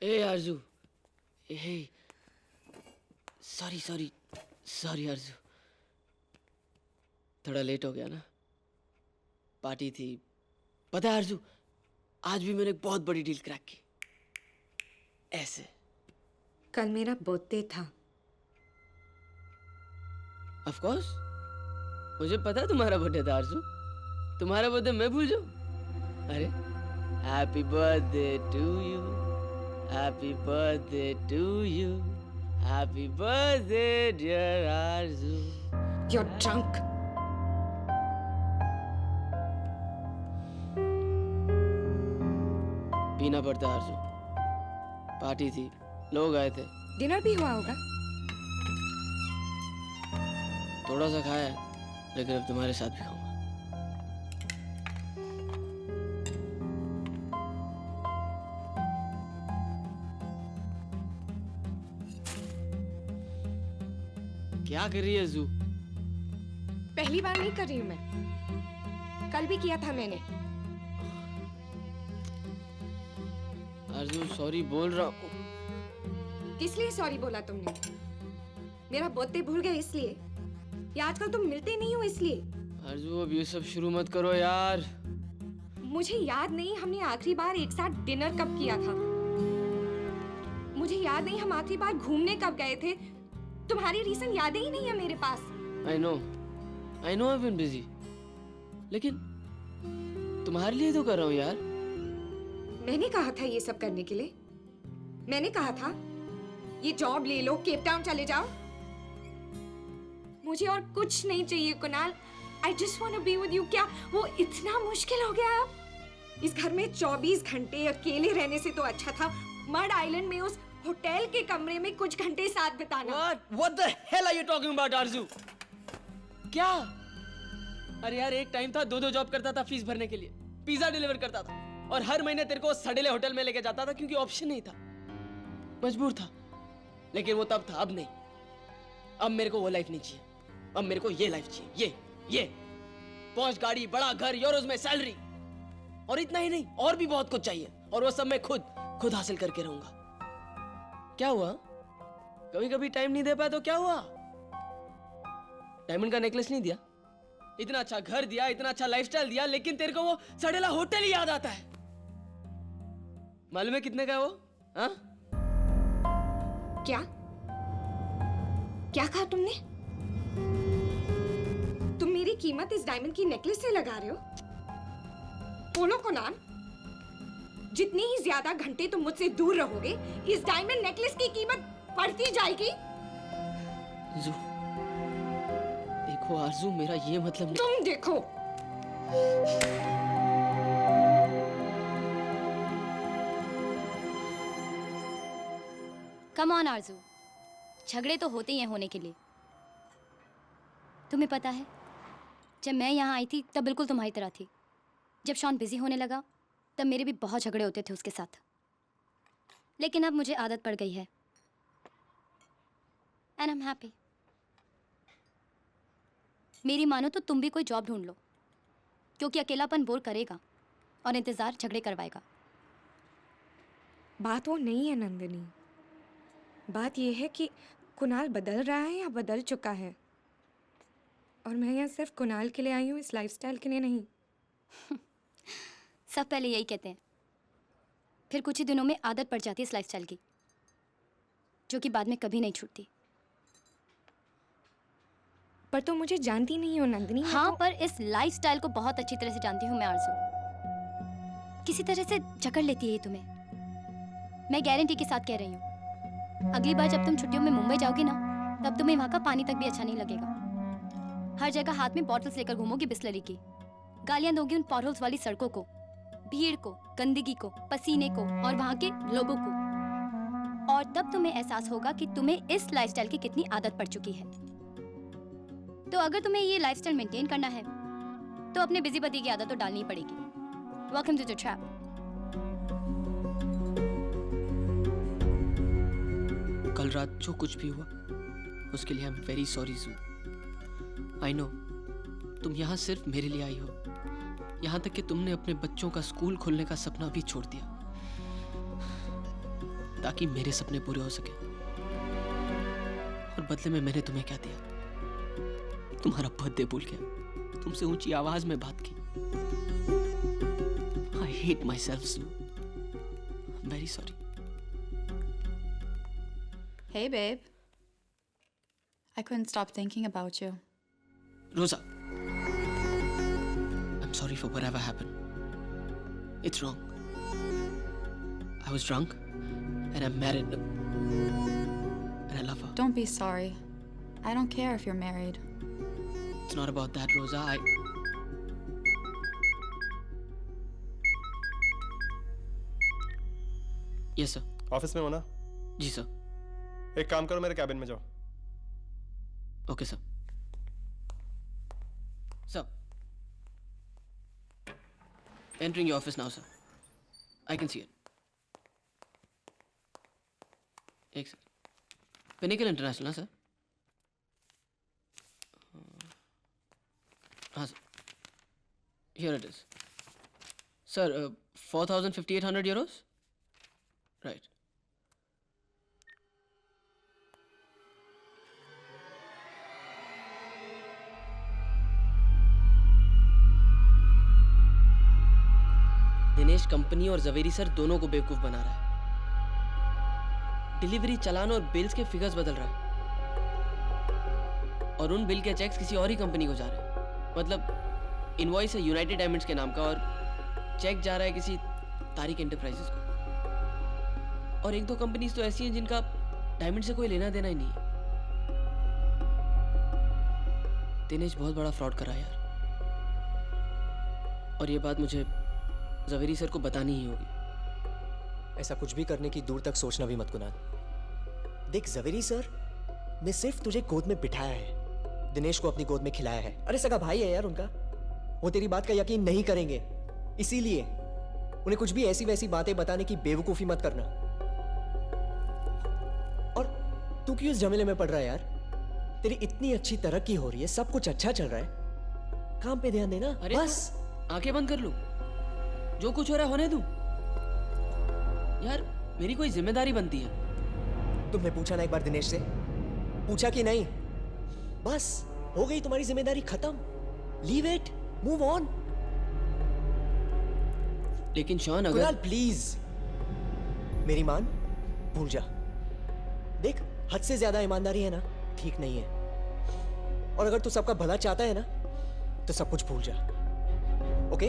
ए आरजू, ए sorry sorry sorry आरजू, थोड़ा late हो गया ना। पार्टी थी, पता है आरजू, आज भी मैंने एक बहुत बड़ी डील क्रैक की। ऐसे कल मेरा बर्थडे था। ऑफ कोर्स, मुझे पता है तुम्हारा बर्थडे था आरजू। तुम्हारा बर्थडे मैं भूल जाऊं? अरे happy birthday to you, happy birthday to you, happy birthday dear Arzoo. You're drunk. पीना पड़ता है आरजू, पार्टी थी, लोग आए थे। डिनर भी हुआ होगा। थोड़ा सा खाया है, लेकिन अब तुम्हारे साथ भी खाऊंगा। क्या कर रही है जू? पहली बार नहीं कर रही हूँ मैं, कल भी किया था मैंने। आरजू सॉरी बोल रहा हूँ। किस लिए सॉरी बोला तुमने? मेरा बर्थडे भूल गए इसलिए, या आजकल तुम मिलते नहीं हो इसलिए? आरजू अब ये सब शुरू मत करो यार। मुझे याद नहीं हमने आखिरी बार एक साथ डिनर कब किया था। मुझे याद नहीं हम आखिरी बार घूमने कब गए थे। तुम्हारी रीजन यादें ही नहीं है मेरे पास। I know I've been busy, लेकिन तुम्हारे लिए तो कर रहा हूँ यार। मैंने कहा था ये सब करने के लिए। मैंने कहा था ये जॉब ले लो, केप टाउन चले जाओ। मुझे और कुछ नहीं चाहिए Kunal. I just want to be with you। क्या वो इतना मुश्किल हो गया अब? इस घर में 24 घंटे अकेले रहने से तो अच्छा था मड आइलैंड में उस होटल के कमरे में कुछ घंटे साथ बिताना। What the hell are you talking about, आरजू? क्या? अरे यार एक टाइम था, दो जॉब करता था फीस भरने के लिए, पिज्जा डिलीवर करता था और हर महीने तेरे को सड़ेले होटल में लेके जाता था क्योंकि ऑप्शन नहीं था, मजबूर था। लेकिन वो तब था, अब नहीं। अब मेरे को वो लाइफ नहीं चाहिए, अब मेरे को ये लाइफ चाहिए। ये पौष गाड़ी, बड़ा घर, यूरोज में सैलरी, और इतना ही नहीं और भी बहुत कुछ चाहिए, और वो सब मैं खुद हासिल करके रहूंगा। क्या हुआ? कभी कभी टाइम नहीं दे पाया तो क्या हुआ? डायमंड का नेकलेस नहीं दिया, इतना अच्छा घर दिया, इतना अच्छा लाइफस्टाइल दिया, लेकिन तेरे को वो सड़ेला होटल ही याद आता है। मालूम है कितने का है वो? हाँ? क्या कहा तुमने? तुम मेरी कीमत इस डायमंड की नेकलेस से लगा रहे हो? बोलो कुणाल, जितनी ही ज्यादा घंटे तुम मुझसे दूर रहोगे, इस डायमंड नेकलेस की कीमत बढ़ती जाएगी। जू, देखो आरजू, मेरा ये मतलब नहीं। तुम देखो। कम ऑन आरजू, झगड़े तो होते ही हैं होने के लिए। तुम्हें पता है, जब मैं यहाँ आई थी तब बिल्कुल तुम्हारी तरह थी। जब शॉन बिजी होने लगा तब मेरे भी बहुत झगड़े होते थे उसके साथ, लेकिन अब मुझे आदत पड़ गई है एंड आई एम हैप्पी। मेरी मानो तो तुम भी कोई जॉब ढूंढ लो, क्योंकि अकेलापन बोर करेगा और इंतजार झगड़े करवाएगा। बात वो नहीं है नंदिनी, बात ये है कि कुणाल बदल रहा है या बदल चुका है, और मैं यहाँ सिर्फ कुणाल के लिए आई हूँ, इस लाइफस्टाइल के लिए नहीं। सब पहले यही कहते हैं, फिर कुछ ही दिनों में आदत पड़ जाती है इस लाइफस्टाइल की, जो कि बाद में कभी नहीं छूटती। पर तुम मुझे जानती नहीं हो नंदिनी। हाँ, पर इस लाइफस्टाइल को बहुत अच्छी तरह से जानती हूँ मैं आरज़ू। किसी तरह से जकड़ लेती है ये तुम्हें। मैं गारंटी के साथ कह रही हूँ, अगली बार जब तुम छुट्टियों में मुंबई जाओगी ना, तब तुम्हें वहाँ का पानी तक भी अच्छा नहीं लगेगा। हर जगह हाथ में बॉटल्स लेकर घूमोगी बिस्लरी की, गालियाँ दोगी उन पॉटहोल्स वाली सड़कों को, भीड़ को, गंदगी को, पसीने को और वहाँ के लोगों को, और तब तुम्हें एहसास होगा कि तुम्हें इस लाइफस्टाइल की कितनी आदत पड़ चुकी है। तो अगर तुम्हें ये लाइफस्टाइल मेंटेन करना है तो अपने बिजी बदी की आदत तो डालनी ही पड़ेगी। Welcome to the trap. कल रात जो कुछ भी हुआ उसके लिए आई एम वेरी सॉरी जू। आई नो तुम यहाँ सिर्फ मेरे लिए आई हो, यहाँ तक कि तुमने अपने बच्चों का स्कूल खोलने का सपना भी छोड़ दिया। ताकि मेरे सपने पूरे हो सके। और बदले में मैंने तुम्हें क्या दिया? तुम्हारा बर्थडे भूल गया, तुमसे ऊंची आवाज में बात की। I hate myself so. Very sorry. Hey, babe. I couldn't stop thinking about you. Rosa, I'm sorry for whatever happened. It's wrong. I was drunk and I'm married and I love her. Don't be sorry. I don't care if you're married. It's not about that, Rosa. Yes, sir. Office में हो ना? जी sir. एक काम करो, मेरे cabin में जाओ. Okay, sir. Sir. Entering your office now, sir. I can see it. एक सर. Pinnacle International, ना सर? हाँ sir. Here it is. Sir, 4,500 euros? Right. Dinesh company और जवेरी सर दोनों को बेवकूफ बना रहा है. डिलीवरी चालान और बिल्स के फिगर्स बदल रहा है और उन बिल के चेक्स किसी और ही कंपनी को जा रहे हैं. मतलब इनवॉइस है यूनाइटेड डायमंड्स के नाम का और चेक जा रहा है किसी तारिक एंटरप्राइजेस को. और एक दो कंपनीज तो ऐसी हैं जिनका डायमंड से कोई लेना देना ही नहीं है. दिनेश बहुत बड़ा फ्रॉड करा यार. और ये बात मुझे जवेरी सर को बतानी ही होगी. ऐसा कुछ भी करने की दूर तक सोचना भी मत कुनाल. देख जवेरी सर ने सिर्फ तुझे गोद में बिठाया है, दिनेश को अपनी गोद में खिलाया है. अरे सगा भाई है यार उनका. वो तेरी बात का यकीन नहीं करेंगे, इसीलिए उन्हें कुछ भी ऐसी वैसी बातें बताने की बेवकूफी मत करना. और तू क्यों इस झमेले में पड़ रहा है यार? तेरी इतनी अच्छी तरक्की हो रही है, सब कुछ अच्छा चल रहा है, काम पे ध्यान देना. अरे बस आंखें बंद कर लो, जो कुछ हो रहा है होने दूं. यार मेरी कोई जिम्मेदारी बनती है. तुमने पूछा ना एक बार दिनेश से? पूछा कि नहीं? बस हो गई तुम्हारी जिम्मेदारी खत्म. Leave it, move on. लेकिन शॉन कुणाल अगर प्लीज मेरी मान, भूल जा. देख हद से ज्यादा ईमानदारी है ना, ठीक नहीं है. और अगर तू सबका भला चाहता है ना, तो सब कुछ भूल जा. ओके?